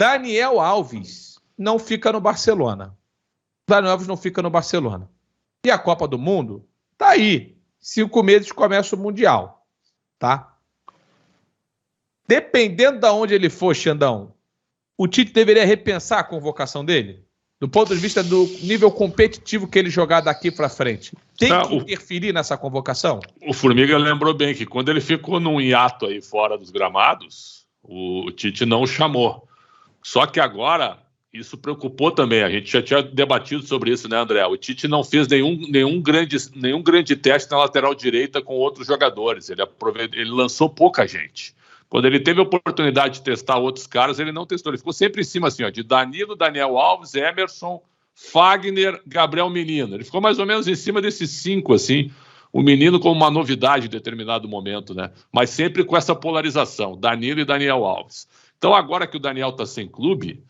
Daniel Alves não fica no Barcelona. Daniel Alves não fica no Barcelona. E a Copa do Mundo tá aí. 5 meses começa o Mundial. Tá? Dependendo de onde ele for, Xandão, o Tite deveria repensar a convocação dele? Do ponto de vista do nível competitivo que ele jogar daqui para frente. Tem que interferir nessa convocação? O Formiga lembrou bem que quando ele ficou num hiato aí fora dos gramados, o Tite não o chamou. Só que agora, isso preocupou também. A gente já tinha debatido sobre isso, né, André? O Tite não fez nenhum grande teste na lateral direita com outros jogadores. Ele lançou pouca gente. Quando ele teve a oportunidade de testar outros caras, ele não testou. Ele ficou sempre em cima, assim, ó, de Danilo, Daniel Alves, Emerson, Fagner, Gabriel Menino. Ele ficou mais ou menos em cima desses 5, assim. O Menino como uma novidade em determinado momento, né? Mas sempre com essa polarização, Danilo e Daniel Alves. Então, agora que o Daniel está sem clube,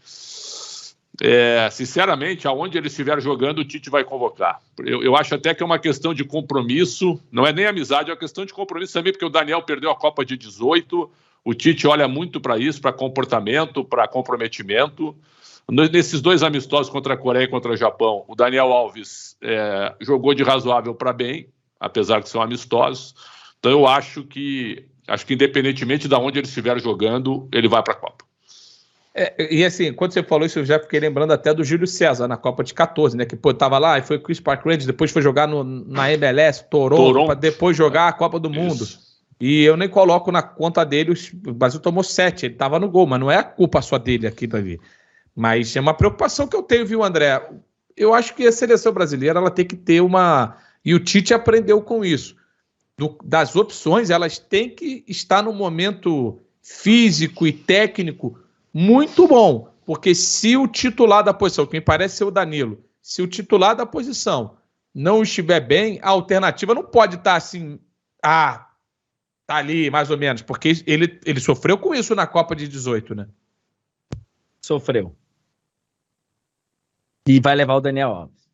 sinceramente, aonde ele estiver jogando, o Tite vai convocar. Eu acho até que é uma questão de compromisso, não é nem amizade, é uma questão de compromisso também, porque o Daniel perdeu a Copa de 18, o Tite olha muito para isso, para comportamento, para comprometimento. Nesses 2 amistosos contra a Coreia e contra o Japão, o Daniel Alves jogou de razoável para bem, apesar de ser amistosos. Então eu acho que independentemente de onde ele estiver jogando, ele vai para a Copa. E assim, quando você falou isso, eu já fiquei lembrando até do Júlio César na Copa de 14, né? Que tava lá e foi Chris Park Rangers, depois foi jogar na MLS, Toronto, para depois jogar a Copa do Mundo. Isso. E eu nem coloco na conta dele, o Brasil tomou 7, ele tava no gol, mas não é a culpa só dele aqui, Davi. Mas é uma preocupação que eu tenho, viu, André? Eu acho que a seleção brasileira ela tem que ter uma... E o Tite aprendeu com isso. Das opções, elas têm que estar no momento físico e técnico muito bom. Porque se o titular da posição, que me parece ser o Danilo, se o titular da posição não estiver bem, a alternativa não pode estar assim... tá ali, mais ou menos, porque ele sofreu com isso na Copa de 18, né? Sofreu. E vai levar o Daniel Alves.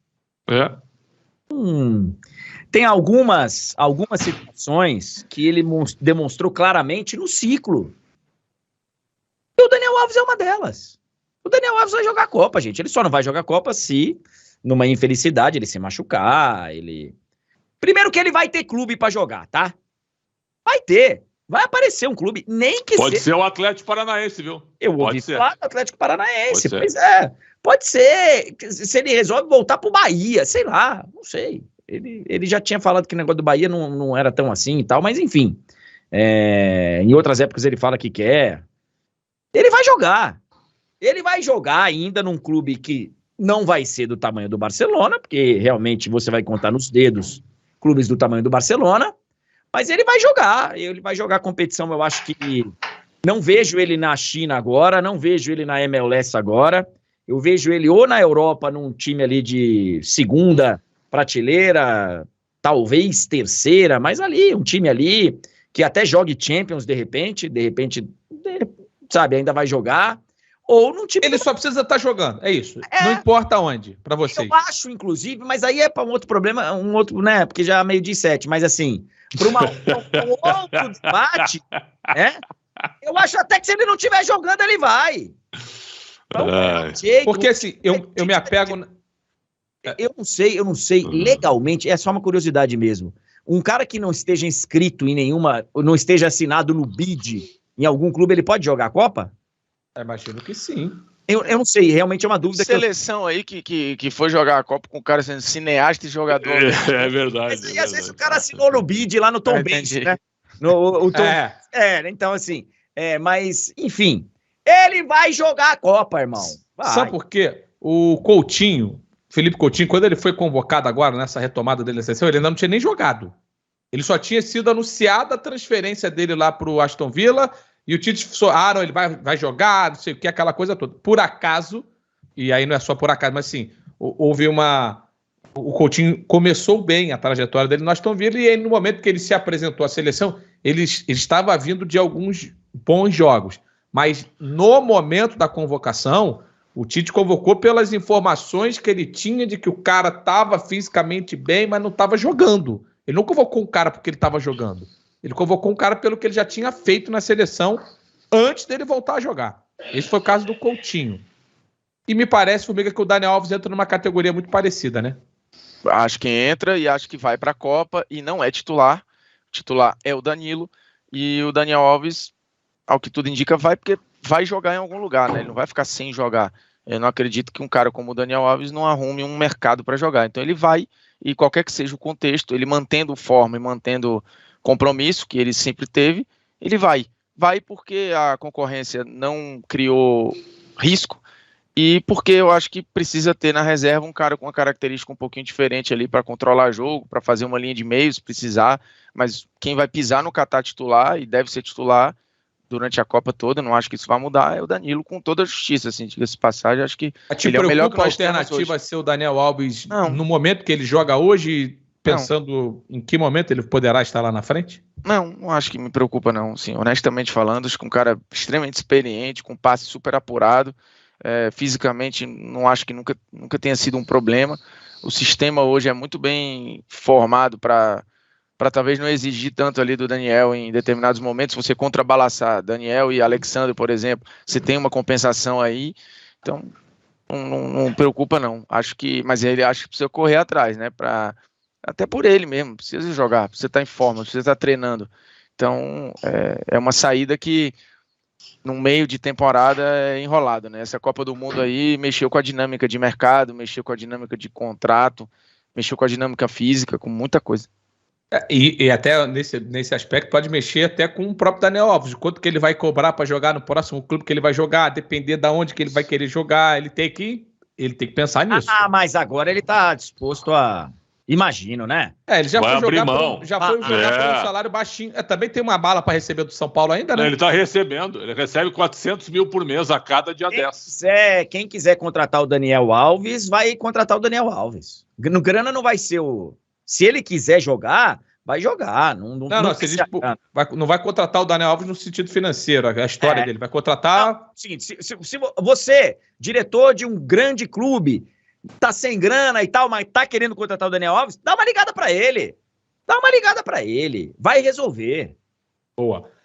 Tem algumas situações que ele demonstrou claramente no ciclo. E o Daniel Alves é uma delas. O Daniel Alves vai jogar a Copa, gente. Ele só não vai jogar a Copa se, numa infelicidade, ele se machucar, Primeiro que ele vai ter clube pra jogar, tá? Vai ter. Vai aparecer um clube, nem que Pode ser o Atlético Paranaense, viu? Eu ouvi falar do Atlético Paranaense. Pois é. Pode ser. Se ele resolve voltar pro Bahia, sei lá, não sei. Ele já tinha falado que o negócio do Bahia não era tão assim e tal, mas enfim. Em outras épocas ele fala que quer. Ele vai jogar. Ele vai jogar ainda num clube que não vai ser do tamanho do Barcelona, porque realmente você vai contar nos dedos clubes do tamanho do Barcelona. Mas ele vai jogar competição, eu acho que não vejo ele na China agora, não vejo ele na MLS agora, eu vejo ele ou na Europa num time ali de segunda prateleira, talvez terceira, mas ali, um time ali que até jogue Champions de repente, sabe, ainda vai jogar, ou num time... Ele só precisa estar jogando, é isso, não importa onde, pra vocês. Eu acho, inclusive, mas aí é para um outro problema, né, porque já é meio de 7, mas assim... Para um outro debate, né? Eu acho até que se ele não estiver jogando, ele vai. Então, porque assim, eu me apego... Eu não sei, legalmente, é só uma curiosidade mesmo. Um cara que não esteja inscrito em nenhuma, não esteja assinado no BID em algum clube, ele pode jogar a Copa? Imagino que sim. Eu não sei, realmente é uma dúvida. Seleção aí que foi jogar a Copa com o cara sendo cineasta e jogador. É verdade. Mas, às vezes o cara assinou no BID lá no Tom Benz, né? O Tom... então assim, mas enfim, ele vai jogar a Copa, irmão. Vai. Sabe por quê? O Coutinho, Felipe Coutinho, quando ele foi convocado agora nessa retomada dele na seleção, ele ainda não tinha nem jogado. Ele só tinha sido anunciada a transferência dele lá pro Aston Villa. E o Tite falou, ele vai jogar, não sei o que, aquela coisa toda. Por acaso, e aí não é só por acaso, mas sim, houve o Coutinho começou bem a trajetória dele no Aston Villa, e aí no momento que ele se apresentou à seleção, ele estava vindo de alguns bons jogos. Mas no momento da convocação, o Tite convocou pelas informações que ele tinha de que o cara estava fisicamente bem, mas não estava jogando. Ele não convocou um cara porque ele estava jogando. Ele convocou um cara pelo que ele já tinha feito na seleção antes dele voltar a jogar. Esse foi o caso do Coutinho. E me parece, Formiga, que o Daniel Alves entra numa categoria muito parecida, né? Acho que entra e acho que vai para a Copa e não é titular. O titular é o Danilo e o Daniel Alves, ao que tudo indica, vai porque vai jogar em algum lugar, né? Ele não vai ficar sem jogar. Eu não acredito que um cara como o Daniel Alves não arrume um mercado para jogar. Então ele vai, e qualquer que seja o contexto, ele mantendo forma e mantendo compromisso que ele sempre teve, ele vai. Vai porque a concorrência não criou risco e porque eu acho que precisa ter na reserva um cara com uma característica um pouquinho diferente ali para controlar jogo, para fazer uma linha de meios, se precisar. Mas quem vai pisar no Catar titular, e deve ser titular durante a Copa toda, não acho que isso vai mudar, é o Danilo com toda a justiça, assim, diga-se de passagem, acho que ele é o melhor que nós temos hoje. A alternativa ser o Daniel Alves no momento que ele joga hoje, pensando em que momento ele poderá estar lá na frente? Não acho que me preocupa não, assim, honestamente falando, acho que um cara extremamente experiente, com passe super apurado, fisicamente não acho que nunca tenha sido um problema. O sistema hoje é muito bem formado para talvez não exigir tanto ali do Daniel em determinados momentos. Se você contrabalançar Daniel e Alexandre, por exemplo, você tem uma compensação aí, então não preocupa não. Mas ele acha que precisa correr atrás, né? Até por ele mesmo, precisa jogar, precisa estar em forma, precisa estar treinando. Então é uma saída que no meio de temporada é enrolado, né? Essa Copa do Mundo aí mexeu com a dinâmica de mercado, mexeu com a dinâmica de contrato, mexeu com a dinâmica física, com muita coisa. E até nesse aspecto pode mexer até com o próprio Daniel Alves, quanto que ele vai cobrar para jogar no próximo clube que ele vai jogar, depender de onde que ele vai querer jogar, ele tem que pensar nisso. Mas agora ele está disposto a... Imagino, né? Ele já foi jogar por um salário baixinho. Também tem uma bala para receber do São Paulo ainda, né? Ele está recebendo. Ele recebe 400 mil por mês a cada dia 10. Quem quiser contratar o Daniel Alves, vai contratar o Daniel Alves. No grana não vai ser o... Se ele quiser jogar, vai jogar. Não vai contratar o Daniel Alves no sentido financeiro, a história dele. Vai contratar... Seguinte, se você, diretor de um grande clube, tá sem grana e tal, mas tá querendo contratar o Daniel Alves, dá uma ligada pra ele. Vai resolver. Boa.